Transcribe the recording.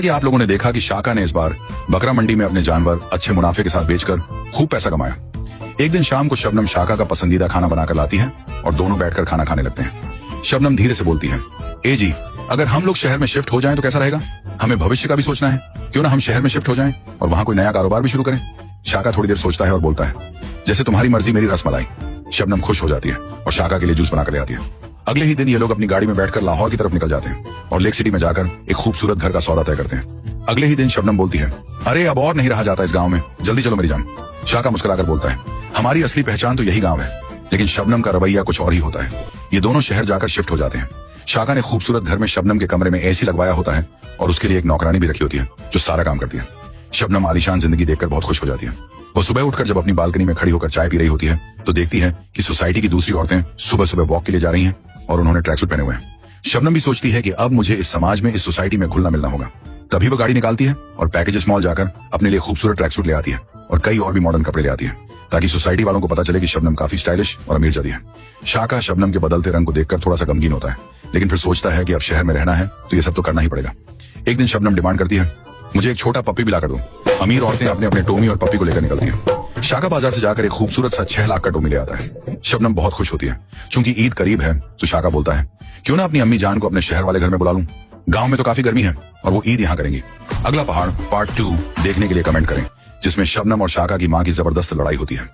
कि आप लोगों ने देखा कि शाका ने इस बार बकरा मंडी में अपने जानवर अच्छे मुनाफे के साथ बेचकर खूब पैसा कमाया। एक दिन शाम को शबनम शाका का पसंदीदा खाना बनाकर लाती है और दोनों बैठकर खाना खाने लगते हैं। शबनम धीरे से बोलती है, ए जी, अगर हम लोग शहर में शिफ्ट हो जाएं तो कैसा रहेगा? हमें भविष्य का भी सोचना है, क्यों ना हम शहर में शिफ्ट हो जाएं और वहां कोई नया कारोबार भी शुरू करें। शाका थोड़ी देर सोचता है और बोलता है, जैसे तुम्हारी मर्जी मेरी रसमलाई। शबनम खुश हो जाती है और शाका के लिए जूस बनाकर ले आती है। अगले ही दिन ये लोग अपनी गाड़ी में बैठकर लाहौर की तरफ निकल जाते हैं और लेक सिटी में जाकर एक खूबसूरत घर का सौदा तय करते हैं। अगले ही दिन शबनम बोलती है, अरे अब और नहीं रहा जाता इस गांव में, जल्दी चलो मेरी जान। शाका मुस्कुराकर बोलता है, हमारी असली पहचान तो यही गांव है। लेकिन शबनम का रवैया कुछ और ही होता है। ये दोनों शहर जाकर शिफ्ट हो जाते हैं। शाका ने खूबसूरत घर में शबनम के कमरे में एसी लगवाया होता है और उसके लिए एक नौकरानी भी रखी होती है जो सारा काम करती है। शबनम आलीशान जिंदगी देखकर बहुत खुश हो जाती है। वो सुबह उठकर जब अपनी बालकनी में खड़ी होकर चाय पी रही होती है तो देखती है कि सोसाइटी की दूसरी औरतें सुबह सुबह वॉक के लिए जा रही हैं और उन्होंने ट्रैक सूट पहने हुए हैं। शबनम भी सोचती है कि अब मुझे इस समाज में, इस सोसाइटी में घुलना मिलना होगा। तभी वो गाड़ी निकालती है और पैकेजेस मॉल जाकर अपने लिए खूबसूरत ट्रैक सूट ले आती है और कई और भी मॉडर्न कपड़े ले आती है ताकि सोसाइटी वालों को पता चले कि शबनम काफी स्टाइलिश और अमीर जदी है। शाका शबनम के बदलते रंग को देखकर थोड़ा सा गमगीन होता है, लेकिन फिर सोचता है कि अब शहर में रहना है तो ये सब तो करना ही पड़ेगा। एक दिन शबनम डिमांड करती है, मुझे एक छोटा पप्पी भी लाकर दो। अमीर औरतें अपने अपने टोमी और पप्पी को लेकर निकलती हैं। शाका बाजार से जाकर एक खूबसूरत सा 6 लाख का टोमी ले आता है। शबनम बहुत खुश होती है। चूंकि ईद करीब है तो शाका बोलता है, क्यों ना अपनी अम्मी जान को अपने शहर वाले घर में बुला लूं। गांव में तो काफी गर्मी है और वो ईद यहाँ करेंगी। अगला पहाड़ पार्ट 2 देखने के लिए कमेंट करें, जिसमें शबनम और शाका की मां की जबरदस्त लड़ाई होती है।